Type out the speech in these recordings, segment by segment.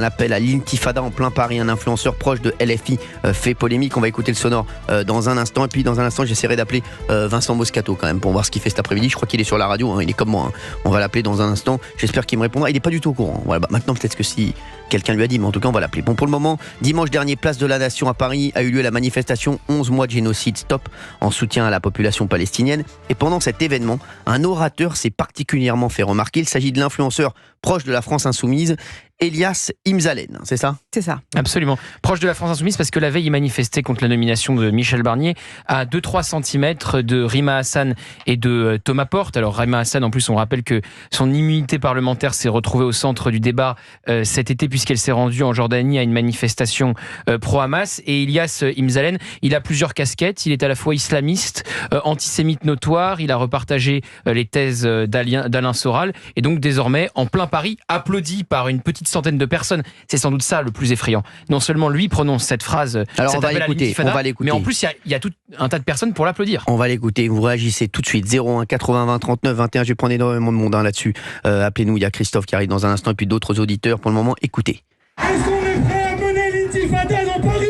Un appel à l'intifada en plein Paris, un influenceur proche de LFI fait polémique. On va écouter le sonore dans un instant. Et puis dans un instant, j'essaierai d'appeler Vincent Moscato quand même pour voir ce qu'il fait cet après-midi. Je crois qu'il est sur la radio, hein, il est comme moi. On va l'appeler dans un instant. J'espère qu'il me répondra. Il n'est pas du tout au courant. Voilà, maintenant, peut-être que si quelqu'un lui a dit, mais en tout cas, on va l'appeler. Bon, pour le moment, dimanche dernier, place de la Nation à Paris, a eu lieu la manifestation 11 mois de génocide stop en soutien à la population palestinienne. Et pendant cet événement, un orateur s'est particulièrement fait remarquer. Il s'agit de l'influenceur proche de la France Insoumise, Elias Imzalen, c'est ça ? C'est ça. Absolument. Proche de la France Insoumise parce que la veille, il manifestait contre la nomination de Michel Barnier à 2-3 cm de Rima Hassan et de Thomas Porte. Alors Rima Hassan, en plus, on rappelle que son immunité parlementaire s'est retrouvée au centre du débat cet été puisqu'elle s'est rendue en Jordanie à une manifestation pro-Hamas. Et Elias Imzalen, il a plusieurs casquettes. Il est à la fois islamiste, antisémite notoire. Il a repartagé les thèses d'Alain Soral. Et donc désormais, en plein Paris, applaudi par une petite centaine de personnes. C'est sans doute ça le plus effrayant. Non seulement lui prononce cette phrase, alors on va l'écouter, mais en plus il y a tout un tas de personnes pour l'applaudir. On va l'écouter, vous réagissez tout de suite. 01 80 20 39 21, je vais prendre énormément de monde là-dessus. Appelez-nous, il y a Christophe qui arrive dans un instant et puis d'autres auditeurs. Pour le moment, écoutez. Est-ce qu'on est prêt à mener l'intifada dans Paris ?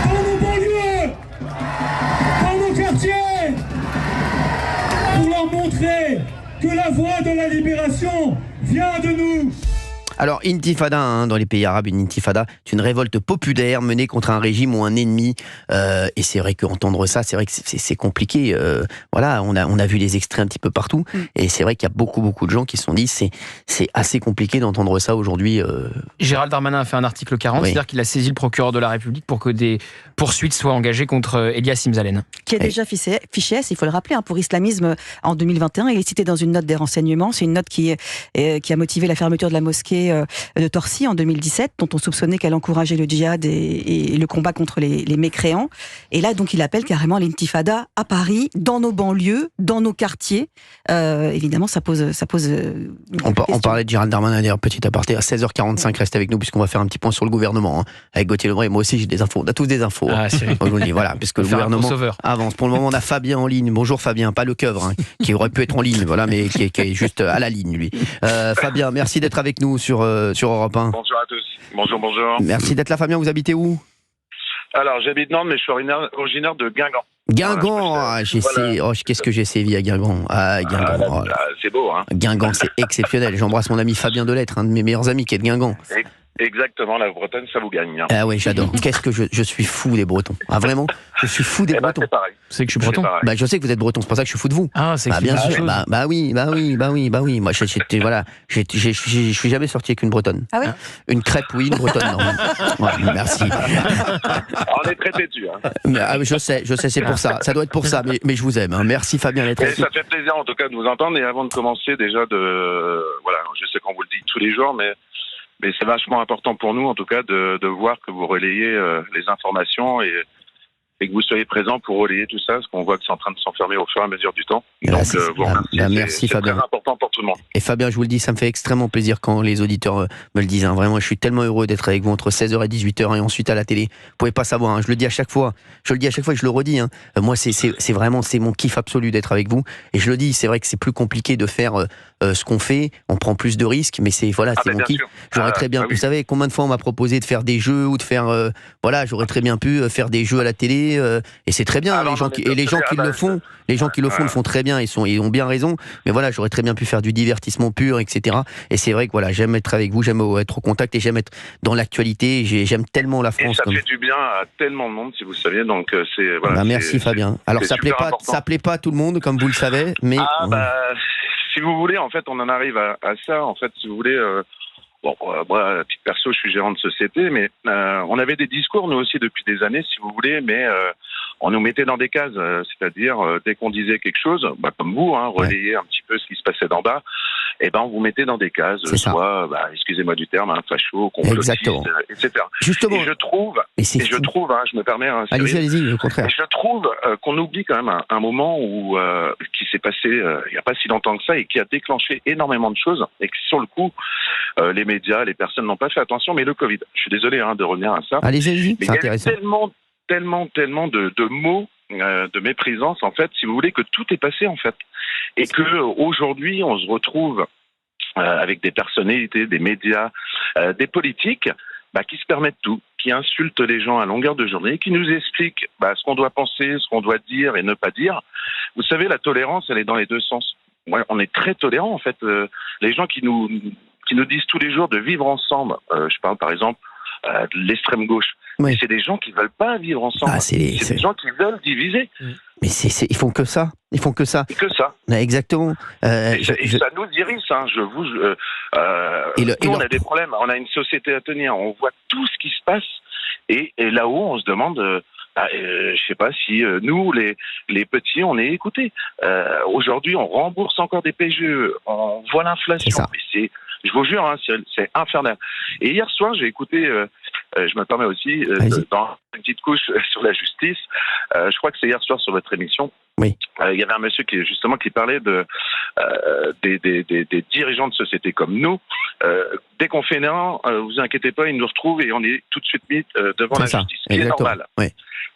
Dans nos banlieues ? Dans nos quartiers ? Pour leur montrer que la voie de la libération vient de nous. Alors, intifada, hein, dans les pays arabes, une intifada, c'est une révolte populaire menée contre un régime ou un ennemi. Et c'est vrai qu'entendre ça, c'est vrai que c'est compliqué. Voilà, on a vu les extraits un petit peu partout. Et c'est vrai qu'il y a beaucoup de gens qui se sont dit c'est assez compliqué d'entendre ça aujourd'hui. Gérald Darmanin a fait un article 40, oui. C'est-à-dire qu'il a saisi le procureur de la République pour que des poursuites soient engagées contre Elias Imzalen. Qui est déjà fiché S, il faut le rappeler, hein, pour islamisme en 2021. Il est cité dans une note des renseignements. C'est une note qui a motivé la fermeture de la mosquée de Torcy en 2017, dont on soupçonnait qu'elle encourageait le djihad et le combat contre les mécréants. Et là, donc, il appelle carrément l'intifada à Paris, dans nos banlieues, dans nos quartiers. Évidemment, ça pose on parlait de Gérald Darmanin, d'ailleurs, petit aparté, à 16h45, restez avec nous, puisqu'on va faire un petit point sur le gouvernement, hein, avec Gauthier Lebret. Moi aussi, j'ai des infos. On a tous des infos. Ah, c'est je vous le dis, voilà, puisque le gouvernement avance. Pour le moment, on a Fabien en ligne. Bonjour Fabien, pas le keuvre, hein, qui aurait pu être en ligne, voilà, mais qui est juste à la ligne, lui. Fabien, merci d'être avec nous sur Europe 1. Bonjour à tous. Bonjour. Merci d'être là, Fabien. Vous habitez où ? Alors, j'habite Nantes, mais je suis originaire de Guingamp. Guingamp, voilà, qu'est-ce que j'ai sévi à Guingamp. Guingamp, c'est beau, hein. Guingamp, c'est exceptionnel. J'embrasse mon ami Fabien Delettre, un de mes meilleurs amis qui est de Guingamp. Exactement, la Bretagne, ça vous gagne. Hein. Ah oui, j'adore. Qu'est-ce que je suis fou des Bretons. Ah vraiment, je suis fou des Bretons. C'est pareil. C'est que je suis breton. Bah je sais que vous êtes breton, c'est pour ça que je suis fou de vous. Ah, c'est bien sûr. Bah oui. Moi, je suis jamais sorti avec une Bretonne. Ah oui. Une crêpe, oui, une Bretonne, non. Ouais, merci. On est très têtus. Hein. Je sais, c'est pour ça. Ça doit être pour ça, mais je vous aime. Hein. Merci Fabien d'être ici. Ça fait plaisir en tout cas de vous entendre. Et avant de commencer, déjà voilà, je sais qu'on vous le dit tous les jours, mais c'est vachement important pour nous, en tout cas, de voir que vous relayez les informations et que vous soyez présents pour relayer tout ça, parce qu'on voit que c'est en train de s'enfermer au fur et à mesure du temps. Donc, vous remercie. Merci Fabien. C'est très important pour tout le monde. Et Fabien, je vous le dis, ça me fait extrêmement plaisir quand les auditeurs me le disent. Hein. Vraiment, je suis tellement heureux d'être avec vous entre 16h et 18h et ensuite à la télé. Vous pouvez pas savoir, hein. Je le dis à chaque fois. Et je le redis. Hein. Moi, c'est vraiment mon kiff absolu d'être avec vous. Et je le dis, c'est vrai que c'est plus compliqué de faire ce qu'on fait. On prend plus de risques, mais c'est mon kiff. J'aurais très bien, vous savez, combien de fois on m'a proposé de faire des jeux ou de faire, j'aurais très bien pu faire des jeux à la télé. Et c'est très bien, les gens qui le font, le font très bien, ils ont bien raison. Mais voilà, j'aurais très bien pu faire du divertissement pur, etc. Et c'est vrai que voilà, j'aime être avec vous, j'aime être au contact et j'aime être dans l'actualité. J'aime tellement la France. Et ça fait du bien à tellement de monde, si vous saviez. Donc c'est voilà. Merci Fabien. Alors ça plaît pas à tout le monde, comme vous le savez, mais si vous voulez, en fait, on en arrive à ça. En fait, si vous voulez. Moi, à titre perso, je suis gérant de société, mais on avait des discours, nous aussi, depuis des années, si vous voulez, mais on nous mettait dans des cases, c'est-à-dire, dès qu'on disait quelque chose, comme vous, hein, relayer un petit peu ce qui se passait d'en bas, on vous mettait dans des cases, soit, excusez-moi du terme, facho, complotiste, etc. Justement. Et je trouve, je me permets... Allez-y, au contraire. Et je trouve qu'on oublie quand même un moment où qui s'est passé il n'y a pas si longtemps que ça et qui a déclenché énormément de choses et que sur le coup, les médias, les personnes n'ont pas fait attention, mais le Covid. Je suis désolé de revenir à ça. Allez-y, c'est intéressant. Il y a tellement de mots, de méprisance, en fait, si vous voulez, que tout est passé, en fait. Et que aujourd'hui, on se retrouve avec des personnalités, des médias, des politiques, qui se permettent tout, qui insultent les gens à longueur de journée, qui nous expliquent ce qu'on doit penser, ce qu'on doit dire et ne pas dire. Vous savez, la tolérance, elle est dans les deux sens. On est très tolérants, en fait. Les gens qui nous disent tous les jours de vivre ensemble, je parle par exemple de l'extrême gauche, Oui. mais c'est des gens qui ne veulent pas vivre ensemble. C'est des gens qui veulent diviser. Mais ils font que ça. Ils font que ça. Et que ça. Exactement. Et ça nous irrite, hein, nous, on a des problèmes. On a une société à tenir. On voit tout ce qui se passe. Et là-haut, on se demande, je sais pas si nous, les petits, on est écoutés. Aujourd'hui, on rembourse encore des PGE. On voit l'inflation. Mais je vous jure, hein, c'est infernal. Et hier soir, j'ai écouté, je me permets aussi, dans une petite couche sur la justice, je crois que c'est hier soir sur votre émission, oui. Il y avait un monsieur qui parlait des dirigeants de sociétés comme nous. Dès qu'on fait un, vous inquiétez pas, ils nous retrouvent et on est tout de suite mis devant la justice. Ce qui est normal. Oui.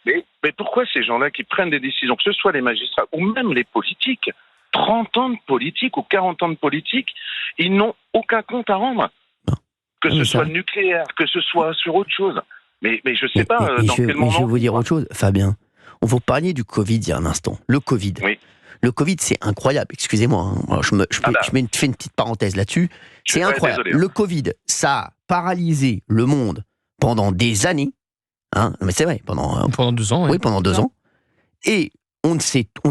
Mais pourquoi ces gens-là qui prennent des décisions, que ce soit les magistrats ou même les politiques, 30 ans de politique ou 40 ans de politique, ils n'ont aucun compte à rendre. Non. Que ce soit nucléaire, que ce soit sur autre chose. Mais je ne sais pas dans quel moment... Je vais vous dire autre chose, Fabien. On vous parlait du Covid il y a un instant. Le Covid. Oui. Le Covid, c'est incroyable. Excusez-moi. Hein. Je fais une petite parenthèse là-dessus. C'est incroyable. Désolé. Le Covid, ça a paralysé le monde pendant des années. Hein. Mais c'est vrai. Pendant 2 ans. Oui, pendant 2 ans. Et on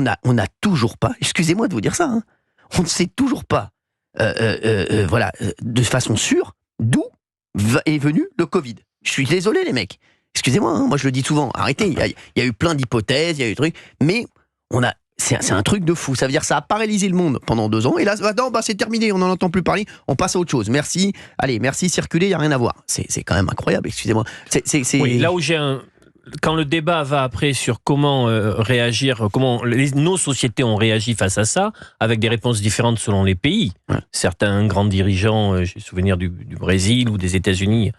n'a toujours pas, excusez-moi de vous dire ça, hein, on ne sait toujours pas, de façon sûre, d'où est venu le Covid. Je suis désolé, les mecs. Excusez-moi, hein, moi je le dis souvent. Arrêtez, il y a eu plein d'hypothèses, il y a eu des trucs, mais c'est un truc de fou. Ça veut dire que ça a paralysé le monde pendant 2 ans, et là, c'est terminé, on n'en entend plus parler, on passe à autre chose. Merci, circuler, il n'y a rien à voir. C'est quand même incroyable, excusez-moi. Oui, là où quand le débat va après sur comment réagir, comment nos sociétés ont réagi face à ça, avec des réponses différentes selon les pays. Ouais. Certains grands dirigeants, j'ai souvenir du Brésil ou des États-Unis,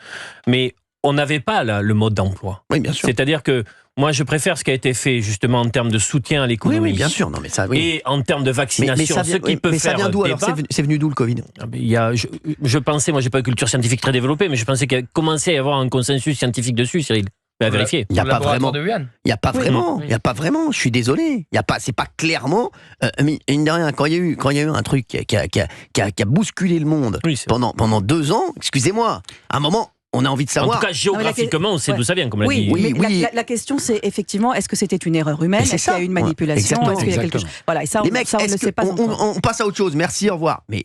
mais on n'avait pas là le mode d'emploi. Oui, bien sûr. C'est-à-dire que moi, je préfère ce qui a été fait justement en termes de soutien à l'économie. Oui, bien sûr. Non, mais ça, et en termes de vaccination, mais ça vient d'où alors ? C'est venu d'où le Covid ? Je pensais, moi, j'ai pas une culture scientifique très développée, mais je pensais qu'il commençait à y avoir un consensus scientifique dessus, Cyril. À vérifier. Il n'y a pas vraiment. Il n'y a pas vraiment. Il n'y a pas vraiment. Je suis désolé. Il y a pas. C'est pas clairement. Mine de rien, quand il y a eu un truc qui a bousculé le monde pendant 2 ans. Excusez-moi. À un moment, on a envie de savoir. En tout cas, géographiquement, on sait d'où ça vient, comme l'a dit. Oui. La question, c'est effectivement, est-ce que c'était une erreur humaine ? Est-ce qu'il y a eu une manipulation ? Est-ce qu'il y a quelque chose ? Voilà. Et ça, les mecs, on ne le sait pas. On passe à autre chose. Merci. Au revoir. Mais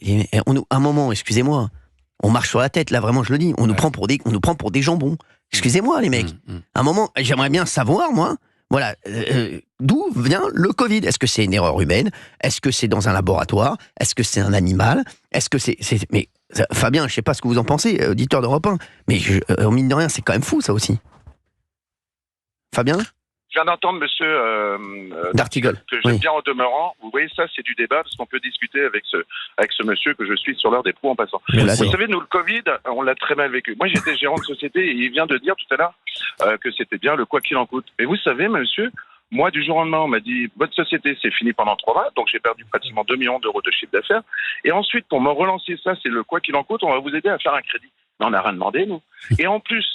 à un moment, excusez-moi. On marche sur la tête, là, vraiment, je le dis. On nous prend pour des jambons. Excusez-moi, les mecs. À un moment, j'aimerais bien savoir, moi, d'où vient le Covid ? Est-ce que c'est une erreur humaine ? Est-ce que c'est dans un laboratoire ? Est-ce que c'est un animal ? Est-ce que c'est... Mais Fabien, je sais pas ce que vous en pensez, auditeur d'Europe 1, mais mine de rien, c'est quand même fou, ça aussi. Fabien ? Je viens d'entendre monsieur D'Artigol, que j'aime bien en demeurant. Vous voyez, ça, c'est du débat, parce qu'on peut discuter avec ce monsieur que je suis sur l'heure des pros en passant. Vous savez, nous, le Covid, on l'a très mal vécu. Moi, j'étais gérant de société et il vient de dire tout à l'heure que c'était bien le quoi qu'il en coûte. Et vous savez, monsieur, moi, du jour au lendemain, on m'a dit, votre société, c'est fini pendant 3 mois, donc j'ai perdu pratiquement 2 millions d'euros de chiffre d'affaires. Et ensuite, pour me relancer ça, c'est le quoi qu'il en coûte, on va vous aider à faire un crédit. Mais on n'a rien demandé, nous. Et en plus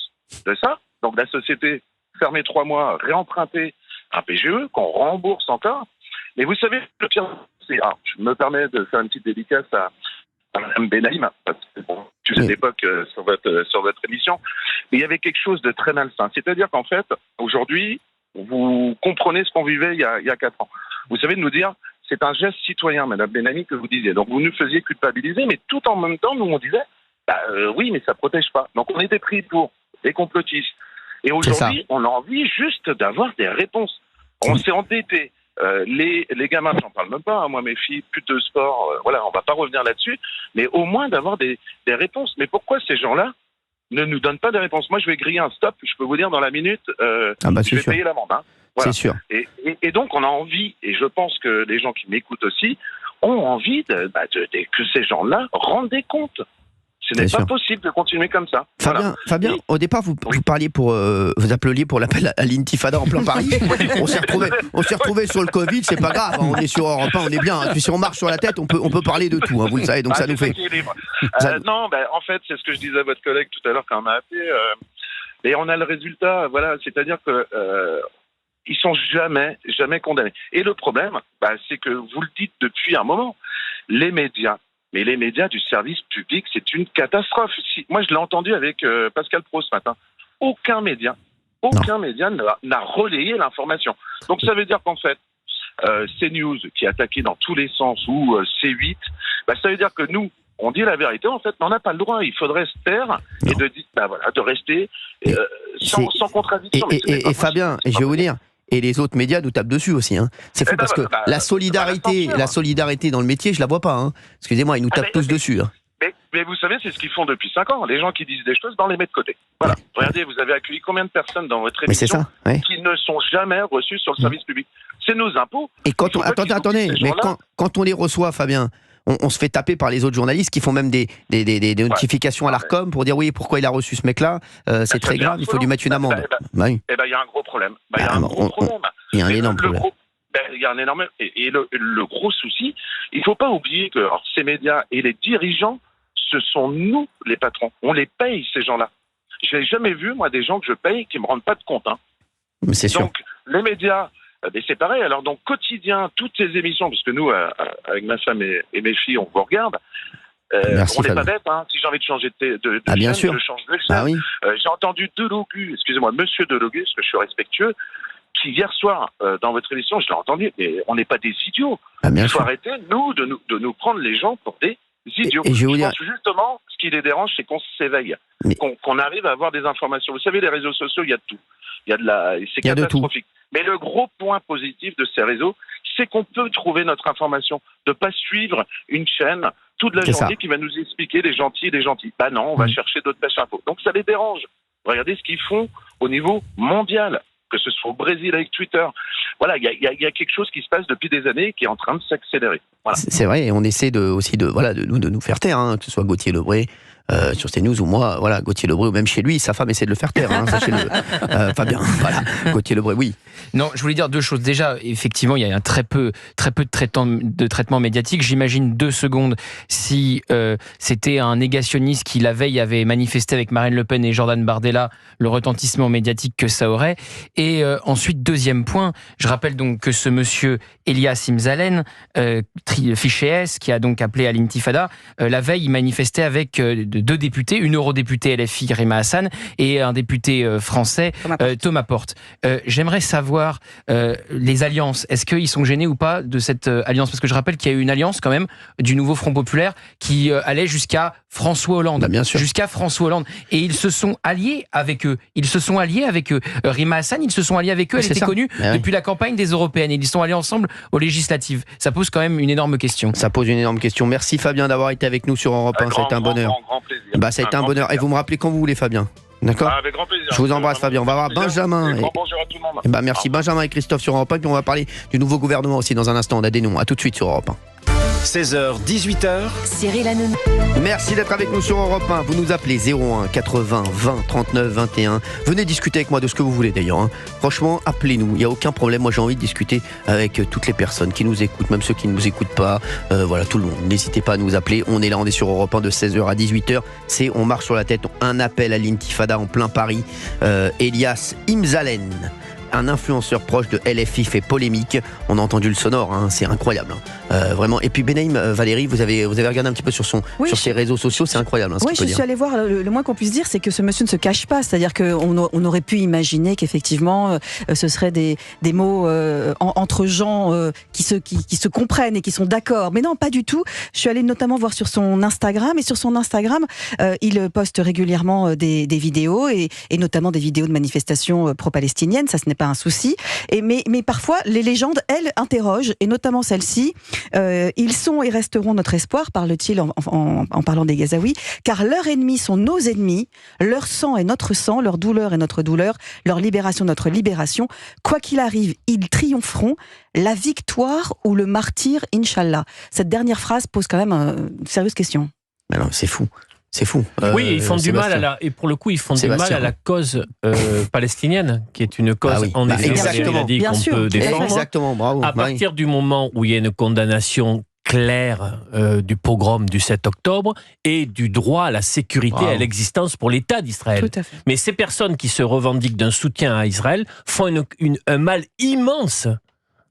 de ça, donc la société fermer 3 mois, réemprunter un PGE qu'on rembourse encore. Mais vous savez, le pire, je me permets de faire une petite dédicace à Mme Benaïm, parce que tu sais l'époque sur votre émission, mais il y avait quelque chose de très malsain. C'est-à-dire qu'en fait, aujourd'hui, vous comprenez ce qu'on vivait il y a 4 ans. Vous savez, de nous dire, c'est un geste citoyen, Mme Benaïm, que vous disiez. Donc vous nous faisiez culpabiliser, mais tout en même temps, nous on disait, oui, mais ça protège pas. Donc on était pris pour des complotistes. Et aujourd'hui, on a envie juste d'avoir des réponses. On s'est endetté. Les gamins, j'en parle même pas. Hein, moi, mes filles, plus de sport. On va pas revenir là-dessus. Mais au moins d'avoir des réponses. Mais pourquoi ces gens-là ne nous donnent pas des réponses ? Moi, je vais griller un stop. Je peux vous dire dans la minute, je vais payer l'amende. Hein. Voilà. C'est sûr. Et donc, on a envie, et je pense que les gens qui m'écoutent aussi, ont envie que ces gens-là rendent des comptes. Ce n'est Bien pas sûr. possible de continuer comme ça. Fabien, au départ, vous parliez vous appeliez pour l'appel à l'intifada en plein Paris. On s'est retrouvé sur le Covid, c'est pas grave, on est sur Europe 1, on est bien. Puis si on marche sur la tête, on peut parler de tout, hein, vous le savez, donc ça nous fait. Non, en fait, c'est ce que je disais à votre collègue tout à l'heure quand on m'a appelé. Et on a le résultat, voilà, c'est-à-dire que ils sont jamais condamnés. Et le problème, c'est que vous le dites depuis un moment, les médias du service public, c'est une catastrophe. Moi, je l'ai entendu avec Pascal Pro ce matin. Aucun média n'a relayé l'information. Donc ça veut dire qu'en fait, CNews qui est attaqué dans tous les sens ou C8, ça veut dire que nous, on dit la vérité, en fait, mais on n'a pas le droit. Il faudrait se taire et de rester sans contradiction. Et Fabien, je vais vous dire, et les autres médias nous tapent dessus aussi. Hein. C'est fou parce que la solidarité dans le métier, je la vois pas. Hein. Excusez-moi, ils nous tapent tous dessus. Hein. Mais vous savez, c'est ce qu'ils font depuis 5 ans. Les gens qui disent des choses, on les met de côté. Voilà. Ouais. Regardez, vous avez accueilli combien de personnes dans votre émission qui ne sont jamais reçues sur le service public. C'est nos impôts. Et quand attendez, mais quand on les reçoit, Fabien, on se fait taper par les autres journalistes qui font même des notifications à l'Arcom pour dire oui, pourquoi il a reçu ce mec-là, c'est très grave, il faut lui mettre une amende. Il y a un gros problème. Il y a un gros problème. Il y a un énorme problème. Il y a un énorme... Et le gros souci, il ne faut pas oublier que ces médias et les dirigeants, ce sont nous, les patrons. On les paye, ces gens-là. Je n'ai jamais vu, moi, des gens que je paye qui ne me rendent pas de compte. Hein. Mais c'est sûr. Donc, les médias, c'est pareil. Alors, donc, quotidien, toutes ces émissions, parce que nous, avec ma femme et mes filles, on vous regarde. Merci, on n'est pas bête, hein. Si j'ai envie de changer de bien chaîne, sûr. je change de chaîne. Oui. J'ai entendu monsieur Delogu, parce que je suis respectueux, qui hier soir, dans votre émission, je l'ai entendu, mais on n'est pas des idiots. Il faut arrêter, nous, de nous prendre les gens pour des idiots. Et je pense justement, ce qui les dérange, c'est qu'on s'éveille, qu'on arrive à avoir des informations. Vous savez, les réseaux sociaux, il y a de tout. C'est catastrophique. Mais le gros point positif de ces réseaux, c'est qu'on peut trouver notre information, de pas suivre une chaîne toute la journée qui va nous expliquer les gentils. Non, on va chercher d'autres pêches infos. Donc ça les dérange. Regardez ce qu'ils font au niveau mondial, que ce soit au Brésil avec Twitter. Voilà, il y a quelque chose qui se passe depuis des années qui est en train de s'accélérer. Voilà. C'est vrai, et on essaie de nous faire taire, hein, que ce soit Gauthier Lebray sur CNews ou moi, voilà, Gauthier Lebray, ou même chez lui, sa femme essaie de le faire taire, hein, sachez-le. Fabien, voilà, Gauthier Lebray, oui. Non, je voulais dire deux choses. Déjà, effectivement, il y a très peu de traitement médiatique. J'imagine 2 secondes si c'était un négationniste qui, la veille, avait manifesté avec Marine Le Pen et Jordan Bardella, le retentissement médiatique que ça aurait. Et ensuite, deuxième point, je rappelle donc que ce monsieur Elias Imzalen, fiché S, qui a donc appelé à l'intifada, la veille, il manifestait avec 2 députés, une eurodéputée LFI, Rima Hassan, et un député français, Thomas Porte. J'aimerais savoir les alliances. Est-ce qu'ils sont gênés ou pas de cette alliance? Parce que je rappelle qu'il y a eu une alliance quand même du nouveau Front Populaire qui allait jusqu'à François Hollande. Bien sûr. Jusqu'à François Hollande. Et ils se sont alliés avec eux. Rima Hassan, ils se sont alliés avec eux. Elle était connue depuis la campagne des européennes. Ils sont alliés ensemble aux législatives. Ça pose quand même une énorme question. Ça pose une énorme question. Merci Fabien d'avoir été avec nous sur Europe 1. Ça a été un bonheur. Grand plaisir. Ça a été un bonheur. Et vous me rappelez quand vous voulez, Fabien. D'accord. Avec grand plaisir. Je vous embrasse, Fabien. On va voir Benjamin. Bonjour à tout le monde. Merci Benjamin et Christophe sur Europe 1. Puis on va parler du nouveau gouvernement aussi dans un instant. On a des noms. À tout de suite sur Europe 1. 16h, 18h. Cyril Hanouna. Merci d'être avec nous sur Europe 1. Vous nous appelez 01 80 20 39 21. Venez discuter avec moi de ce que vous voulez d'ailleurs. Hein. Franchement, appelez-nous. Il n'y a aucun problème. Moi, j'ai envie de discuter avec toutes les personnes qui nous écoutent, même ceux qui ne nous écoutent pas. Voilà, tout le monde. N'hésitez pas à nous appeler. On est là, on est sur Europe 1 de 16h à 18h. C'est On marche sur la tête. Un appel à l'intifada en plein Paris. Elias Imzalen, un influenceur proche de LFI, fait polémique. On a entendu le sonore, hein, c'est incroyable. Vraiment. Et puis Benaïm, Valérie, vous avez regardé un petit peu sur ses réseaux sociaux, c'est incroyable. Hein, ce oui, je suis allée voir. Le moins qu'on puisse dire, c'est que ce monsieur ne se cache pas. C'est-à-dire qu'on aurait pu imaginer qu'effectivement, ce seraient des mots entre gens qui se comprennent et qui sont d'accord. Mais non, pas du tout. Je suis allée notamment voir sur son Instagram. Et sur son Instagram, il poste régulièrement des vidéos et notamment des vidéos de manifestations pro-palestiniennes. Ça, ce n'est pas un souci. Mais parfois, les légendes, elles, interrogent, et notamment celle-ci. Ils sont et resteront notre espoir, parle-t-il en parlant des Gazaouis, car leurs ennemis sont nos ennemis, leur sang est notre sang, leur douleur est notre douleur, leur libération notre libération. Quoi qu'il arrive, ils triompheront. La victoire ou le martyr, Inch'Allah. Cette dernière phrase pose quand même une sérieuse question. Alors, c'est fou. C'est fou. Oui, ils font du mal et pour le coup, ils font du mal à la cause palestinienne, qui est une cause en effet, exactement. dit qu'on peut défendre. Exactement, bravo. À partir du moment où il y a une condamnation claire du pogrom du 7 octobre et du droit à la sécurité, à l'existence pour l'État d'Israël. Tout à fait. Mais ces personnes qui se revendiquent d'un soutien à Israël font un mal immense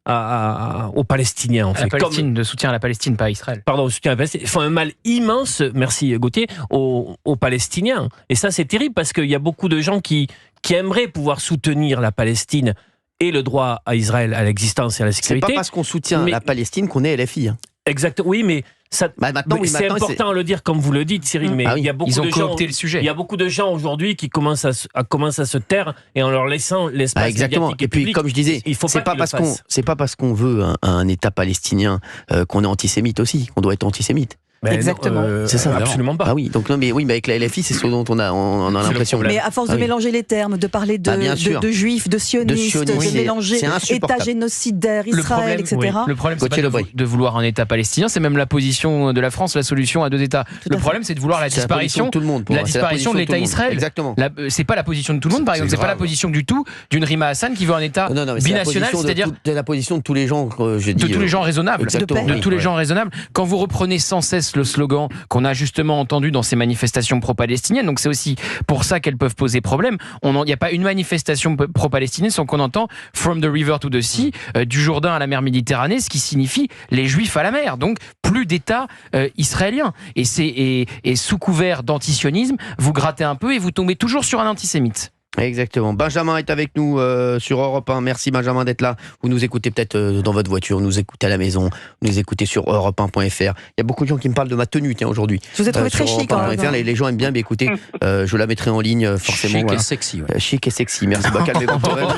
aux Palestiniens. En fait. La Palestine, de soutien à la Palestine, pas à Israël. Pardon, soutien à la Palestine. Ils font un mal immense, merci Gauthier, aux Palestiniens. Et ça, c'est terrible parce qu'il y a beaucoup de gens qui aimeraient pouvoir soutenir la Palestine et le droit à Israël, à l'existence et à la sécurité. C'est pas parce qu'on soutient la Palestine qu'on est LFI. Hein. Exactement, oui, mais c'est important à le dire comme vous le dites, Cyril, mais il y a beaucoup ils ont de gens, coopté le sujet. Il y a beaucoup de gens aujourd'hui qui commencent à se taire et en leur laissant l'espace médiatique et puis public, comme je disais, c'est pas parce qu'on veut un État palestinien qu'on est antisémite aussi, qu'on doit être antisémite. Exactement. C'est ça, absolument pas. Ah oui, donc non, mais avec la LFI, c'est ce dont on a l'impression. Mais à force de mélanger les termes, de parler de juifs, de sionistes, de mélanger État génocidaire, Israël, etc. Le problème, c'est pas de vouloir un État palestinien, c'est même la position de la France, la solution à deux États. Le problème, c'est de vouloir la disparition de tout le monde, la disparition de l'État Israël. Exactement. C'est pas la position de tout le monde, par exemple. C'est pas la position du tout d'une Rima Hassan qui veut un État binational, c'est-à-dire de la position de tous les gens, je dis, de tous les gens raisonnables, de tous les gens raisonnables. Quand vous reprenez sans cesse le slogan qu'on a justement entendu dans ces manifestations pro-palestiniennes, donc c'est aussi pour ça qu'elles peuvent poser problème. Il n'y a pas une manifestation pro-palestinienne sans qu'on entend From the river to the sea, du Jourdain à la mer Méditerranée, ce qui signifie les Juifs à la mer, donc plus d'État israélien. Et sous couvert d'antisionisme, vous grattez un peu et vous tombez toujours sur un antisémite. Exactement. Benjamin est avec nous sur Europe 1. Merci Benjamin d'être là. Vous nous écoutez peut-être dans votre voiture, vous nous écoutez à la maison, vous nous écoutez sur europe1.fr. Il y a beaucoup de gens qui me parlent de ma tenue aujourd'hui. Je vous ai trouvé très chic. Les gens aiment bien m'écouter. Je la mettrai en ligne forcément. Chic et sexy. Ouais. Chic et sexy. Merci. Calmez-vous quand même.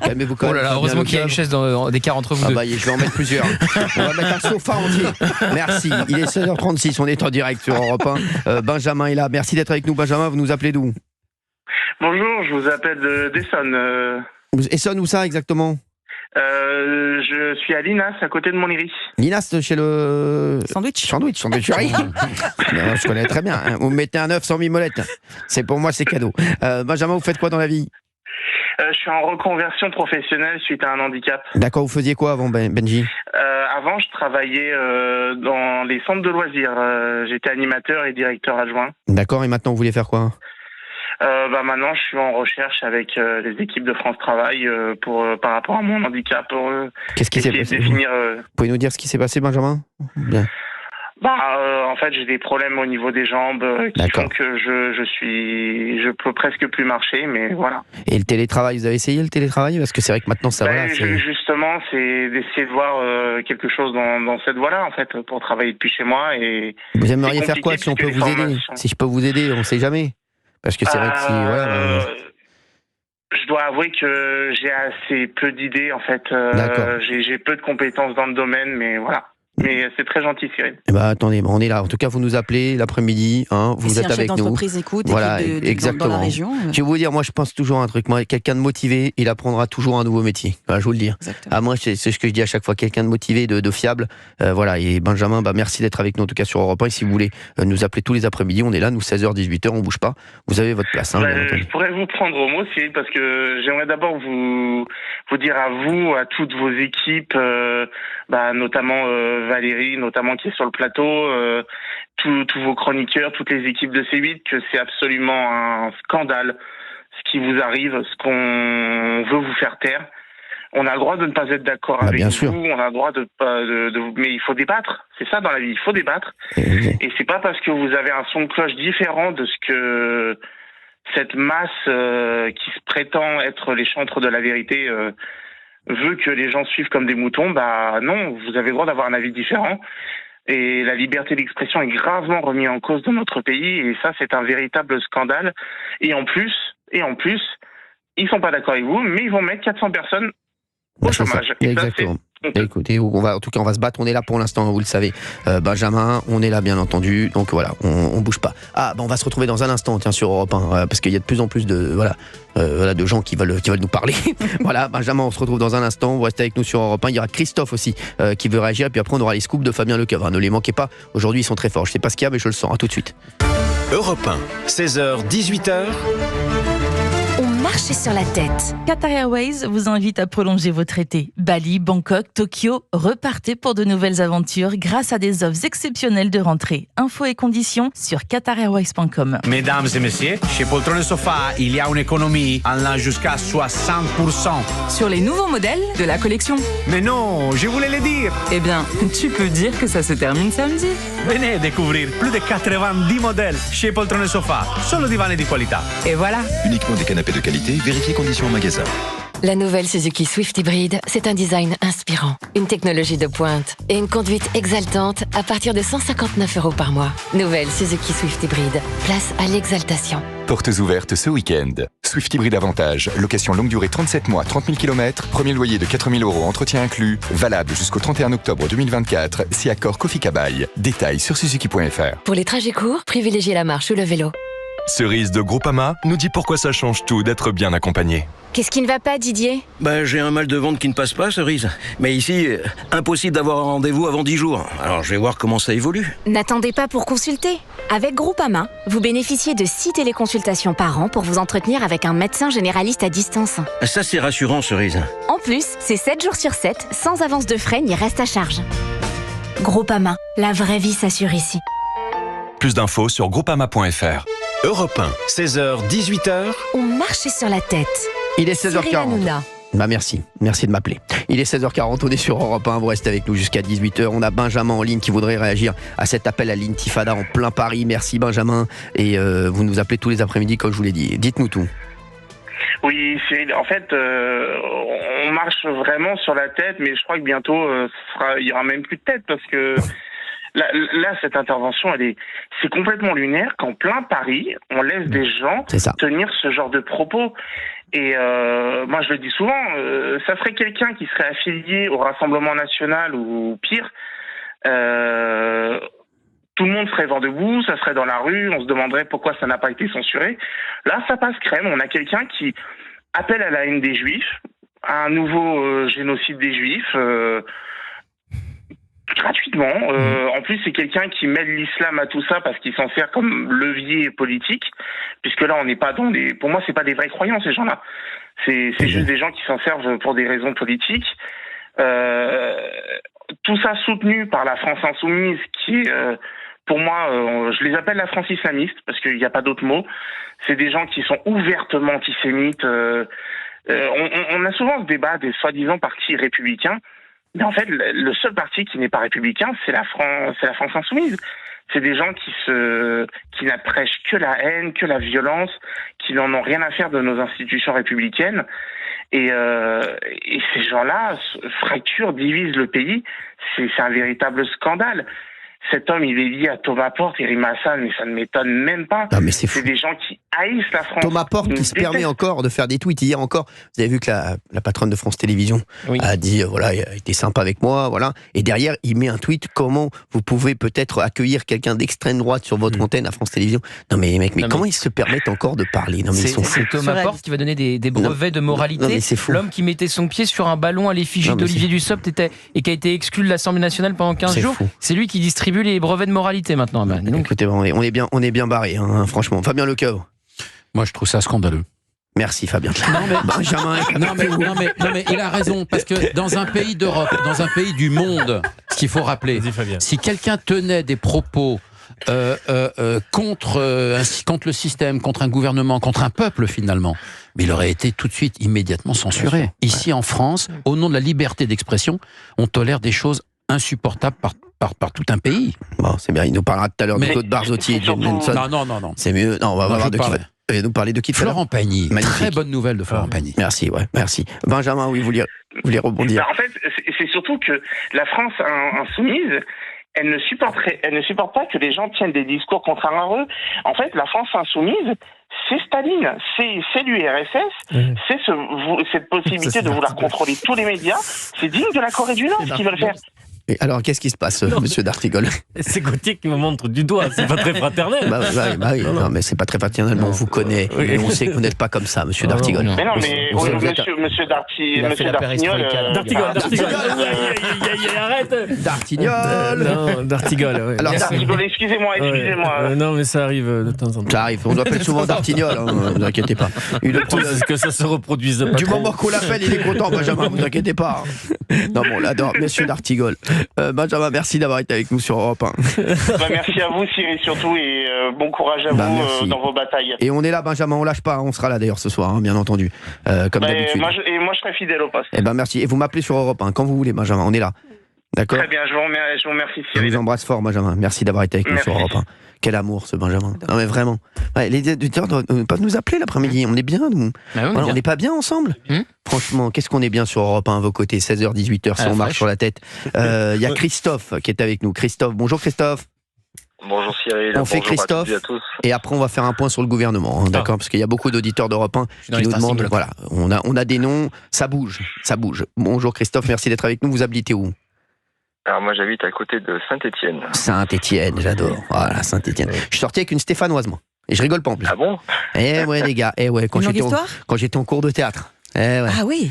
Calmez-vous quand même. Oh là là, heureusement qu'il y a une chaise d'écart entre vous deux. Je vais en mettre plusieurs. On va mettre un sofa entier. Merci. Il est 16h36. On est en direct sur Europe 1. Benjamin est là. Merci d'être avec nous. Benjamin, vous nous appelez d'où ? Bonjour, je vous appelle d'Essonne. Essonne, où ça exactement ? Je suis à Linas, à côté de Montlhéry. Linas, chez le... Sandwicherie. Je connais très bien. Vous me mettez un œuf sans mimolette. C'est pour moi, c'est cadeau. Benjamin, vous faites quoi dans la vie ? Je suis en reconversion professionnelle suite à un handicap. D'accord, vous faisiez quoi avant, Benji ? Avant, je travaillais dans les centres de loisirs. J'étais animateur et directeur adjoint. D'accord, et maintenant, vous voulez faire quoi ? Maintenant, je suis en recherche avec les équipes de France Travail par rapport à mon handicap. Qu'est-ce qui s'est passé ? Vous pouvez nous dire ce qui s'est passé, Benjamin ? Bien. En fait, j'ai des problèmes au niveau des jambes qui font que je peux presque plus marcher, mais voilà. Et le télétravail, vous avez essayé le télétravail ? Parce que c'est vrai que maintenant, ça va. Justement, c'est d'essayer de voir quelque chose dans cette voie-là, en fait, pour travailler depuis chez moi. Et vous aimeriez faire quoi si on peut vous aider ? Si je peux vous aider, on ne sait jamais. Parce que c'est vrai que je dois avouer que j'ai assez peu d'idées, en fait. J'ai peu de compétences dans le domaine, mais voilà. Mais c'est très gentil, Cyril. Attendez, on est là. En tout cas, vous nous appelez l'après-midi. Vous êtes avec nous. D'entreprise écoute, voilà, exactement. Dans la région. Je vais vous dire, moi, je pense toujours à un truc. Moi, quelqu'un de motivé, il apprendra toujours un nouveau métier. Voilà, je vous le dis. Moi, c'est ce que je dis à chaque fois. Quelqu'un de motivé, de fiable. Voilà. Et Benjamin, merci d'être avec nous, en tout cas, sur Europe 1. Et si vous voulez nous appeler tous les après-midi, on est là, nous, 16h, 18h, on bouge pas. Vous avez votre place. Je pourrais vous prendre au mot, Cyril, parce que j'aimerais d'abord vous dire à vous, à toutes vos équipes, notamment Valérie, notamment qui est sur le plateau, tous vos chroniqueurs, toutes les équipes de C8, que c'est absolument un scandale ce qui vous arrive, ce qu'on veut vous faire taire. On a le droit de ne pas être d'accord avec vous, on a le droit mais il faut débattre. C'est ça dans la vie, il faut débattre. Et c'est pas parce que vous avez un son de cloche différent de ce que cette masse qui se prétend être les chantres de la vérité veut que les gens suivent comme des moutons. Non, vous avez le droit d'avoir un avis différent. Et la liberté d'expression est gravement remise en cause dans notre pays. Et ça, c'est un véritable scandale. Et en plus, ils sont pas d'accord avec vous, mais ils vont mettre 400 personnes au chômage. Exactement. Écoutez, on va se battre, on est là pour l'instant, vous le savez. Benjamin, on est là bien entendu, donc voilà, on bouge pas. On va se retrouver dans un instant, sur Europe 1, parce qu'il y a de plus en plus de gens qui veulent nous parler. Voilà, Benjamin, on se retrouve dans un instant, vous restez avec nous sur Europe 1. Il y aura Christophe aussi qui veut réagir, et puis après on aura les scoops de Fabien Lecavre. Ne les manquez pas, aujourd'hui ils sont très forts. Je sais pas ce qu'il y a, mais je le sens. À tout de suite. Europe 1, 16h, 18h. On marche sur la tête. Qatar Airways vous invite à prolonger votre été. Bali, Bangkok, Tokyo, repartez pour de nouvelles aventures grâce à des offres exceptionnelles de rentrée. Infos et conditions sur qatarairways.com. Mesdames et messieurs, chez Poltron et Sofa, il y a une économie allant jusqu'à 60%. Sur les nouveaux modèles de la collection. Mais non, je voulais le dire. Eh bien, tu peux dire que ça se termine samedi. Venez découvrir plus de 90 modèles chez Poltron et Sofa. Solo divani di qualità. Et voilà. Uniquement des canapés de qualité, vérifiez conditions en magasin. La nouvelle Suzuki Swift Hybrid, c'est un design inspirant, une technologie de pointe et une conduite exaltante à partir de 159 € par mois. Nouvelle Suzuki Swift Hybrid, place à l'exaltation. Portes ouvertes ce week-end. Swift Hybrid Avantage. Location longue durée 37 mois, 30 000 km. Premier loyer de 4 000 €, entretien inclus. Valable jusqu'au 31 octobre 2024. Si accord Kofi Kabaï. Détails sur suzuki.fr. Pour les trajets courts, privilégiez la marche ou le vélo. Cerise de Groupama nous dit pourquoi ça change tout d'être bien accompagné. Qu'est-ce qui ne va pas, Didier ? J'ai un mal de ventre qui ne passe pas, Cerise. Mais ici, impossible d'avoir un rendez-vous avant 10 jours. Alors je vais voir comment ça évolue. N'attendez pas pour consulter. Avec Groupama, vous bénéficiez de 6 téléconsultations par an pour vous entretenir avec un médecin généraliste à distance. Ça, c'est rassurant, Cerise. En plus, c'est 7 jours sur 7, sans avance de frais ni reste à charge. Groupama, la vraie vie s'assure ici. Plus d'infos sur groupama.fr. Europe 1, 16h, 18h. On marche sur la tête. Il est 16h40. Merci de m'appeler. Il est 16h40, on est sur Europe 1, vous restez avec nous jusqu'à 18h. On a Benjamin en ligne qui voudrait réagir à cet appel à l'intifada en plein Paris. Merci Benjamin. Et vous nous appelez tous les après-midi comme je vous l'ai dit. Dites-nous tout. Oui, en fait, on marche vraiment sur la tête, mais je crois que bientôt, il y aura même plus de tête parce que là, cette intervention, c'est complètement lunaire qu'en plein Paris, on laisse des gens tenir ce genre de propos. Et moi, je le dis souvent, ça serait quelqu'un qui serait affilié au Rassemblement National ou pire. Tout le monde serait vent debout, ça serait dans la rue, on se demanderait pourquoi ça n'a pas été censuré. Là, ça passe crème. On a quelqu'un qui appelle à la haine des Juifs, à un nouveau génocide des Juifs, gratuitement. En plus, c'est quelqu'un qui mêle l'islam à tout ça parce qu'il s'en sert comme levier politique, puisque là, on n'est pas dans des... Pour moi, c'est pas des vrais croyants, ces gens-là. C'est juste des gens qui s'en servent pour des raisons politiques. Tout ça soutenu par la France insoumise, qui est... pour moi, je les appelle la France islamiste, parce qu'il n'y a pas d'autre mot. C'est des gens qui sont ouvertement antisémites. On a souvent ce débat des soi-disant partis républicains. Mais en fait, le seul parti qui n'est pas républicain, c'est la France insoumise. C'est des gens qui n'apprêchent que la haine, que la violence, qui n'en ont rien à faire de nos institutions républicaines. Et ces gens-là fracturent, divisent le pays. C'est un véritable scandale. Cet homme, il est lié à Thomas Porte et Rima Hassan, mais ça ne m'étonne même pas. Non, mais c'est des gens qui haïssent la France. Thomas Porte qui se permet encore de faire des tweets. Hier encore, vous avez vu que la patronne de France Télévisions a dit, voilà, il a été sympa avec moi, voilà. Et derrière, il met un tweet, comment vous pouvez peut-être accueillir quelqu'un d'extrême droite sur votre antenne à France Télévisions. Non mais mec, comment ils se permettent encore de parler? Non mais ils sont fous. C'est Thomas Porte qui va donner des brevets de moralité. Non, mais c'est fou. L'homme qui mettait son pied sur un ballon à l'effigie d'Olivier Dussopt et qui a été exclu de l'Assemblée nationale pendant 15 jours. C'est lui qui distribue les brevets de moralité maintenant. Donc... Écoutez, on est bien barré, hein, franchement. Fabien Lecoeur. Moi, je trouve ça scandaleux. Merci Fabien. Benjamin. Non mais il a raison, parce que dans un pays d'Europe, dans un pays du monde, ce qu'il faut rappeler, si quelqu'un tenait des propos contre le système, contre un gouvernement, contre un peuple finalement, mais il aurait été tout de suite immédiatement censuré. Ici en France, au nom de la liberté d'expression, on tolère des choses insupportables par tout un pays. Bon, c'est bien, il nous parlera tout à l'heure de Claude Barzotti et Jim Nelson. Non. C'est mieux. Non, on va voir de qui. Il va nous parler de qui? Florent Pagny. Très bonne nouvelle de Florent Pagny. Merci, merci. Benjamin, oui, vous voulez rebondir. En fait, c'est surtout que la France insoumise, elle ne supporte pas que les gens tiennent des discours contraires à eux. En fait, la France insoumise, c'est Staline, c'est l'URSS, c'est cette possibilité de vouloir contrôler tous les médias. C'est digne de la Corée du Nord, ce qu'ils veulent faire. Et alors, qu'est-ce qui se passe, monsieur D'Artigol? C'est Gauthier qui me montre du doigt, c'est pas très fraternel. Bah oui, non, mais c'est pas très fraternel, on vous connaît, et on sait que vous n'êtes pas comme ça, monsieur D'Artigol. Mais non, mais monsieur D'Artignol. Arrête D'Artignol. Non, D'Artigol, oui. Alors, D'Artigol, excusez-moi. Non, mais ça arrive de temps en temps. Ça arrive, on l'appelle souvent D'Artignol, ne vous inquiétez pas. Que ça se reproduise pas. Du moment qu'on l'appelle, il est content, Benjamin, vous inquiétez pas. Non, bon, on l'adore, monsieur D'Artigol. Benjamin, merci d'avoir été avec nous sur Europe 1. Merci à vous, Cyril, surtout, et bon courage à vous dans vos batailles. Et on est là, Benjamin, on lâche pas, on sera là d'ailleurs ce soir, bien entendu, comme d'habitude. Moi, je serai fidèle au poste. Eh ben merci, et vous m'appelez sur Europe 1 quand vous voulez, Benjamin, on est là. D'accord. Très bien, je vous remercie, Cyril. Je vous embrasse fort, Benjamin. Merci d'avoir été avec nous sur Europe 1. Quel amour, ce Benjamin. Non, mais vraiment. Ouais, les auditeurs doivent pas nous appeler l'après-midi. On est bien, nous. On n'est pas bien ensemble. Franchement, qu'est-ce qu'on est bien sur Europe 1 à vos côtés, 16h, 18h, si on marche sur la tête. Il y a Christophe qui est avec nous. Christophe, bonjour Christophe. Bonjour Cyril. On fait Christophe, à tous. et après on va faire un point sur le gouvernement, d'accord, parce qu'il y a beaucoup d'auditeurs d'Europe 1 qui nous demandent, voilà, on a des noms, ça bouge. Bonjour Christophe, merci d'être avec nous, vous habitez où? Alors moi j'habite à côté de Saint-Étienne. Saint-Étienne, j'adore, voilà, Saint-Étienne. Je suis sorti avec une Stéphanoise, moi, et je rigole pas en plus. Ah bon? Eh ouais les gars, quand j'étais en cours de théâtre. Ah oui.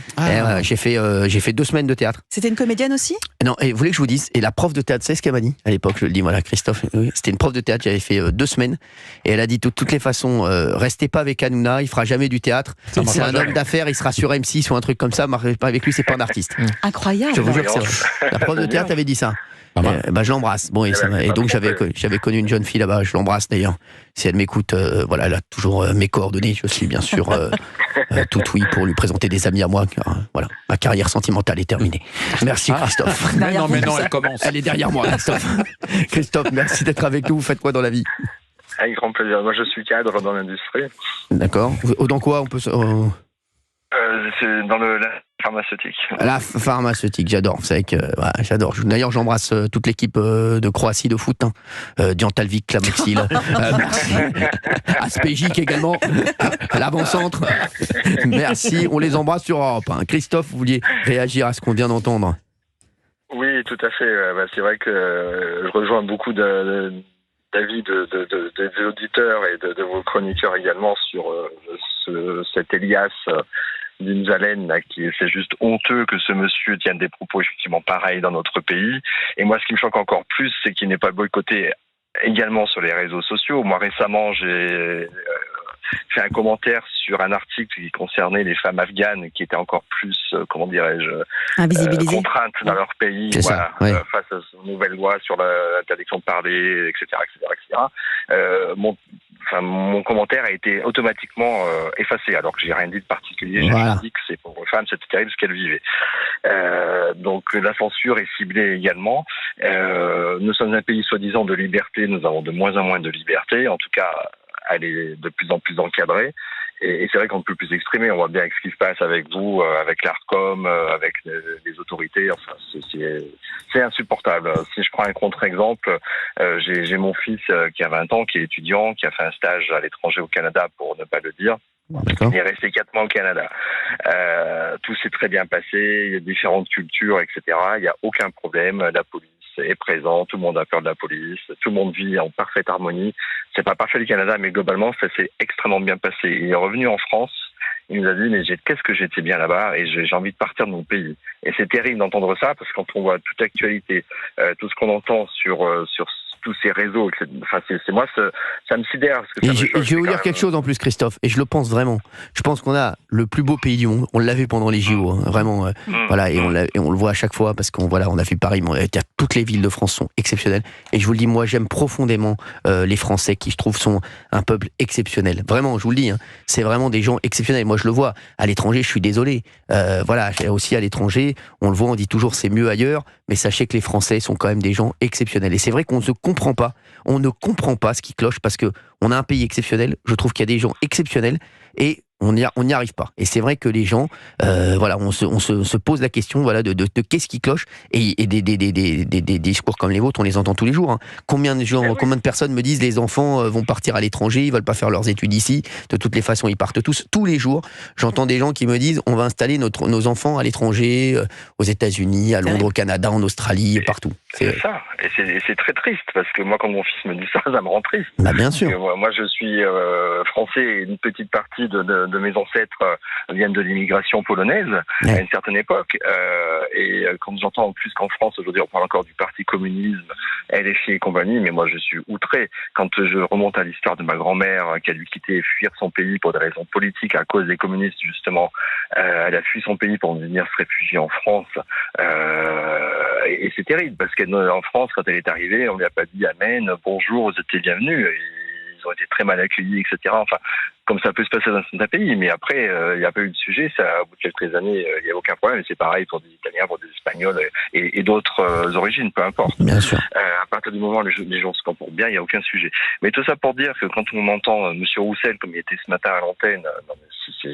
J'ai fait 2 semaines de théâtre. C'était une comédienne aussi? Non, et vous voulez que je vous dise, et la prof de théâtre, c'est ce qu'elle m'a dit à l'époque, je le dis, voilà, Christophe, c'était une prof de théâtre, j'avais fait 2 semaines, et elle a dit de toutes les façons, restez pas avec Hanouna, il fera jamais du théâtre, c'est un homme d'affaires, il sera sur M6 ou un truc comme ça, avec lui, c'est pas un artiste. Incroyable. Je vous jure que c'est vrai. La prof de théâtre avait dit ça. Je l'embrasse. Bon, et donc j'avais connu une jeune fille là-bas, je l'embrasse d'ailleurs. Si elle m'écoute, voilà, elle a toujours mes coordonnées. Je suis bien sûr tout oui pour lui présenter des amis à moi. Car, voilà, ma carrière sentimentale est terminée. Merci Christophe. Mais non, elle commence. Elle est derrière moi, Christophe. Christophe, merci d'être avec nous. Vous faites quoi dans la vie? Avec grand plaisir. Moi, je suis cadre dans l'industrie. D'accord. Dans quoi on peut c'est dans la pharmaceutique. La pharmaceutique, j'adore. Vous savez que j'adore. D'ailleurs, j'embrasse toute l'équipe de Croatie de foot. Diantalvic, Klamoxil. Merci. Aspégique également. L'avant-centre. Merci. On les embrasse sur Europe 1. Christophe, vous vouliez réagir à ce qu'on vient d'entendre? Oui, tout à fait. C'est vrai que je rejoins beaucoup d'avis des auditeurs et de vos chroniqueurs également sur cet Elias Dimzalen, c'est juste honteux que ce monsieur tienne des propos effectivement pareils dans notre pays. Et moi, ce qui me choque encore plus, c'est qu'il n'est pas boycotté également sur les réseaux sociaux. Moi, récemment, j'ai fait un commentaire sur un article qui concernait les femmes afghanes qui étaient encore plus, contraintes dans leur pays, face aux nouvelles lois sur l'interdiction de parler, etc. Mon commentaire a été automatiquement effacé, alors que j'ai rien dit de particulier. J'ai dit que ces pauvres femmes, c'était terrible ce qu'elles vivaient. Donc la censure est ciblée également. Nous sommes un pays soi-disant de liberté, nous avons de moins en moins de liberté. En tout cas, elle est de plus en plus encadrée. Et c'est vrai qu'on ne peut plus exprimer. On voit bien ce qui se passe avec vous, avec l'ARCOM, avec les autorités. Enfin, c'est insupportable. Si je prends un contre-exemple, j'ai mon fils qui a 20 ans, qui est étudiant, qui a fait un stage à l'étranger au Canada, pour ne pas le dire. Il est resté 4 mois au Canada. Tout s'est très bien passé. Il y a différentes cultures, etc. Il n'y a aucun problème. La police est présente. Tout le monde a peur de la police. Tout le monde vit en parfaite harmonie. C'est pas parfait du Canada, mais globalement, ça s'est extrêmement bien passé. Il est revenu en France. Il nous a dit, mais qu'est-ce que j'étais bien là-bas et j'ai envie de partir de mon pays. Et c'est terrible d'entendre ça, parce que quand on voit toute actualité, tout ce qu'on entend sur tous ces réseaux, enfin, ça me sidère. Parce que je vais vous dire quelque chose en plus, Christophe, et je le pense vraiment. Je pense qu'on a le plus beau pays du monde. On l'a vu pendant les JO, vraiment. Voilà, et on le voit à chaque fois, parce qu'on on a fait Paris, mais toutes les villes de France sont exceptionnelles. Et je vous le dis, moi, j'aime profondément les Français, qui je trouve sont un peuple exceptionnel. Vraiment, je vous le dis, c'est vraiment des gens exceptionnels. Moi, je le vois à l'étranger. Je suis désolé. Voilà, aussi à l'étranger, on le voit, on dit toujours c'est mieux ailleurs, mais sachez que les Français sont quand même des gens exceptionnels. Et c'est vrai qu'on ne comprend pas ce qui cloche, parce que on a un pays exceptionnel. Je trouve qu'il y a des gens exceptionnels, et On n'y arrive pas. Et c'est vrai que les gens, voilà, on se pose la question, voilà, de qu'est-ce qui cloche. Et des discours comme les vôtres, on les entend tous les jours. Hein. Combien de personnes me disent les enfants vont partir à l'étranger, ils veulent pas faire leurs études ici. De toutes les façons, ils partent tous les jours. J'entends des gens qui me disent on va installer nos enfants à l'étranger, aux États-Unis, à Londres, au Canada, en Australie, partout. C'est ça. Et c'est très triste parce que moi, quand mon fils me dit ça me rend triste. Bah, bien sûr. Moi, je suis français et une petite partie de mes ancêtres viennent de l'immigration polonaise à une certaine époque. Et quand j'entends en plus qu'en France, aujourd'hui, on parle encore du Parti communisme, LFI et compagnie, mais moi, je suis outré. Quand je remonte à l'histoire de ma grand-mère qui a dû quitter et fuir son pays pour des raisons politiques à cause des communistes, justement, elle a fui son pays pour venir se réfugier en France. Et c'est terrible parce qu'en France, quand elle est arrivée, on lui a pas dit amen, bonjour, vous êtes bienvenus. Ils ont été très mal accueillis, etc. Enfin, comme ça peut se passer dans certains pays, mais après, il n'y a pas eu de sujet. Ça, au bout de quelques années, il n'y a aucun problème. C'est pareil pour des Italiens, pour des Espagnols et d'autres origines, peu importe. Bien sûr. À partir du moment où les gens se comportent bien, il n'y a aucun sujet. Mais tout ça pour dire que quand on entend M. Roussel, comme il était ce matin à l'antenne,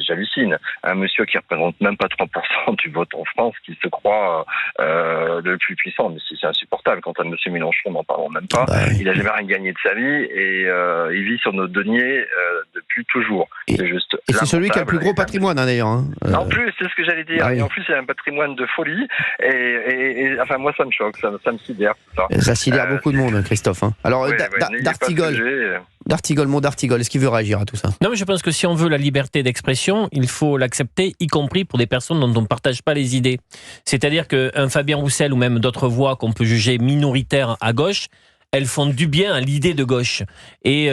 j'hallucine. Un monsieur qui représente même pas 3% du vote en France, qui se croit le plus puissant. Mais c'est insupportable. Quant à M. Mélenchon, n'en parlons même pas. Il n'a jamais rien gagné de sa vie et il vit sur nos deniers depuis toujours. C'est juste et c'est celui qui a le plus gros patrimoine, hein, d'ailleurs. Hein. En plus, c'est ce que j'allais dire. Et en plus, il a un patrimoine de folie. Et enfin, moi, ça me choque, ça me sidère. Ça sidère beaucoup de monde, Christophe. Hein. Alors, D'Artigol, est-ce qu'il veut réagir à tout ça? Non, mais je pense que si on veut la liberté d'expression, il faut l'accepter, y compris pour des personnes dont on ne partage pas les idées. C'est-à-dire qu'un Fabien Roussel ou même d'autres voix qu'on peut juger minoritaires à gauche, elles font du bien à l'idée de gauche. Et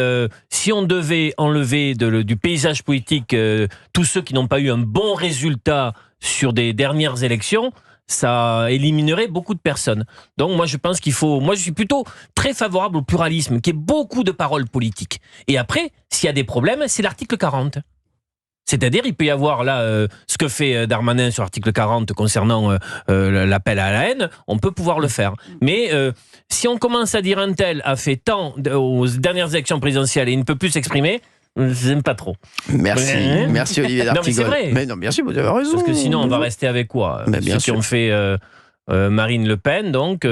si on devait enlever du paysage politique tous ceux qui n'ont pas eu un bon résultat sur des dernières élections, ça éliminerait beaucoup de personnes. Donc moi je pense qu'il faut... Moi je suis plutôt très favorable au pluralisme, qu'il y ait beaucoup de paroles politiques. Et après, s'il y a des problèmes, c'est l'article 40. C'est-à-dire, il peut y avoir là ce que fait Darmanin sur l'article 40 concernant l'appel à la haine, on peut pouvoir le faire. Mais si on commence à dire un tel a fait tant aux dernières élections présidentielles et il ne peut plus s'exprimer, j'aime pas trop. Merci Olivier D'Artigol. Non mais c'est vrai. Mais non, bien sûr, vous avez raison. Parce que sinon, on va rester avec quoi? Ceux qui ont fait Marine Le Pen, donc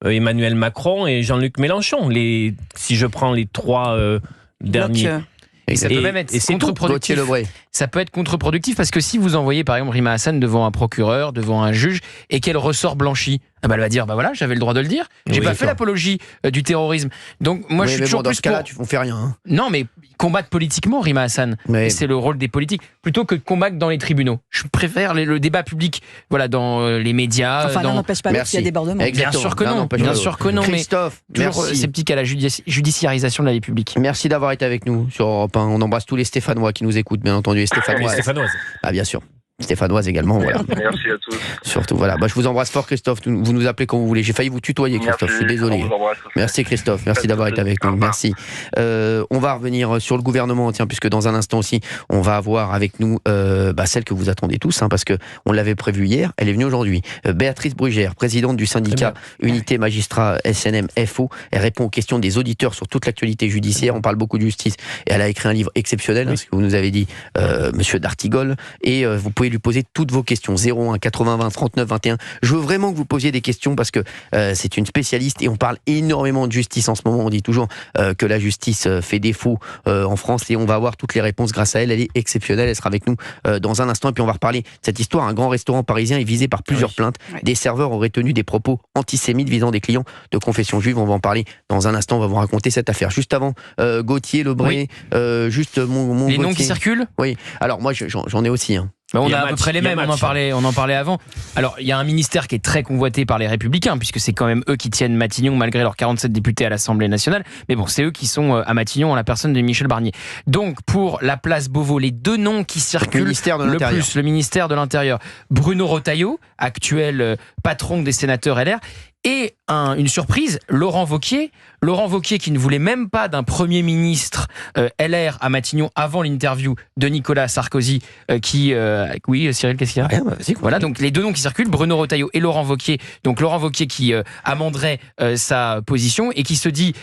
Emmanuel Macron et Jean-Luc Mélenchon. Si je prends les trois derniers... Et ça peut même être contre-productif. Ça peut être contre-productif parce que si vous envoyez par exemple Rima Hassan devant un procureur, devant un juge, et qu'elle ressort blanchie, elle va dire voilà, j'avais le droit de le dire, j'ai pas fait l'apologie du terrorisme. Donc moi je suis toujours dans plus ce cas-là, on fait rien. Hein. Non, mais combattre politiquement Rima Hassan, c'est le rôle des politiques, plutôt que de combattre dans les tribunaux. Je préfère le débat public, voilà, dans les médias. Enfin, l'un n'empêche pas l'autre s'il y a débordement. Bien sûr que non, bien sûr que non. Christophe, mais toujours sceptique à la judiciarisation de la vie publique. Merci d'avoir été avec nous sur Europe 1. On embrasse tous les Stéphanois qui nous écoutent, bien entendu, et Stéphanoises. Ah, bien sûr. Stéphanoise également, voilà. Merci à tous. Surtout, voilà. Je vous embrasse fort, Christophe. Vous nous appelez quand vous voulez. J'ai failli vous tutoyer, Christophe. Je suis désolé. Merci, Christophe. Merci d'avoir été avec nous. Merci. On va revenir sur le gouvernement, tiens, puisque dans un instant aussi, on va avoir avec nous celle que vous attendez tous, parce que on l'avait prévue hier. Elle est venue aujourd'hui. Béatrice Brugère, présidente du syndicat Unité Magistrats SNM FO. Elle répond aux questions des auditeurs sur toute l'actualité judiciaire. On parle beaucoup de justice. Et elle a écrit un livre exceptionnel, ce que vous nous avez dit, Monsieur D'Artigol. Et vous pouvez lui poser toutes vos questions. 01 80 20 39 21. Je veux vraiment que vous posiez des questions parce que c'est une spécialiste et on parle énormément de justice en ce moment. On dit toujours que la justice fait défaut en France et on va avoir toutes les réponses grâce à elle. Elle est exceptionnelle. Elle sera avec nous dans un instant et puis on va reparler de cette histoire. Un grand restaurant parisien est visé par plusieurs plaintes. Des serveurs auraient tenu des propos antisémites visant des clients de confession juive. On va en parler dans un instant. On va vous raconter cette affaire. Juste avant, Gauthier, Lebré, juste mon les Gauthier. noms qui circulent. Oui. Alors moi j'en ai aussi. On a à peu près les mêmes, on en parlait avant. Alors, il y a un ministère qui est très convoité par les Républicains, puisque c'est quand même eux qui tiennent Matignon, malgré leurs 47 députés à l'Assemblée nationale. Mais bon, c'est eux qui sont à Matignon, en la personne de Michel Barnier. Donc, pour la place Beauvau, les deux noms qui circulent le ministère de l'Intérieur. Bruno Retailleau, actuel patron des sénateurs LR, Et une surprise, Laurent Wauquiez qui ne voulait même pas d'un Premier ministre LR à Matignon avant l'interview de Nicolas Sarkozy, oui, Cyril, qu'est-ce qu'il y a ? Rien, vas-y, voilà, donc les deux noms qui circulent, Bruno Retailleau et Laurent Wauquiez. Donc Laurent Wauquiez qui amenderait sa position et qui se dit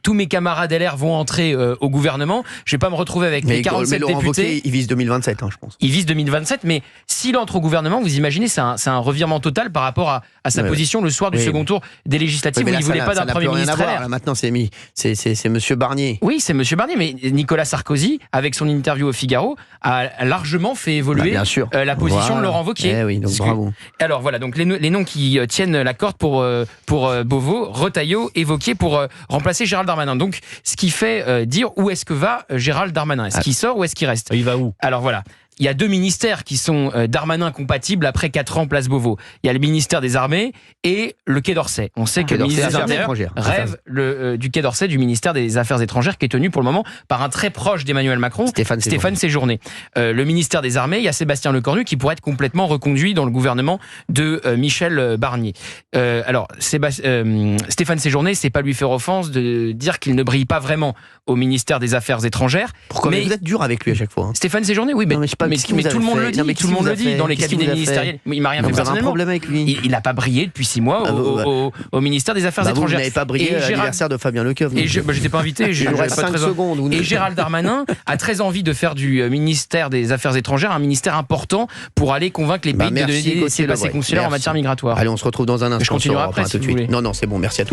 tous mes camarades LR vont entrer au gouvernement, je vais pas me retrouver avec les 47 mais Laurent députés. Wauquiez, il vise 2027, je pense. Il vise 2027, mais s'il entre au gouvernement, vous imaginez, c'est un revirement total par rapport à sa position le soir du second tour des législatives où il ne voulait pas d'un Premier ministre LR. Maintenant, c'est Monsieur Barnier. Oui, c'est Monsieur Barnier, mais Nicolas Sarkozy, avec son interview au Figaro, a largement fait évoluer la position de Laurent Wauquiez. Oui, donc bravo. Alors voilà, donc les noms qui tiennent la corde pour Beauvau, Retailleau et Wauquiez pour remplacer Gérald Darmanin. Donc, ce qui fait dire où est-ce que va Gérald Darmanin. Est-ce qu'il sort ou est-ce qu'il reste ? Il va où ? Alors voilà. Il y a deux ministères qui sont Darmanin compatibles après 4 ans place Beauvau. Il y a le ministère des Armées et le Quai d'Orsay. On sait que le ministère des Intérieurs rêve du Quai d'Orsay, du ministère des Affaires étrangères, qui est tenu pour le moment par un très proche d'Emmanuel Macron, Stéphane Séjourné. Le ministère des Armées, il y a Sébastien Lecornu qui pourrait être complètement reconduit dans le gouvernement de Michel Barnier. Alors, Stéphane Séjourné, c'est pas lui faire offense de dire qu'il ne brille pas vraiment au ministère des Affaires étrangères. Pourquoi vous êtes dur avec lui à chaque fois. Stéphane Séjourné, oui, mais tout le monde le dit. Tout le monde le dit dans les cabinets ministériels. Il m'a rien fait personnellement. Vous avez un problème avec lui. Il n'a pas brillé depuis 6 mois au ministère des Affaires étrangères. Vous n'avez pas brillé à l'anniversaire de Fabien Lecoeuvre. J'étais pas invité. Il nous reste 5 secondes. Et Gérald Darmanin a très envie de faire du ministère des Affaires étrangères un ministère important pour aller convaincre les pays de donner des laissez-passer consulaires en matière migratoire. Allez, on se retrouve dans un instant. Je continuerai après si vous voulez. Non, c'est bon, merci à tous.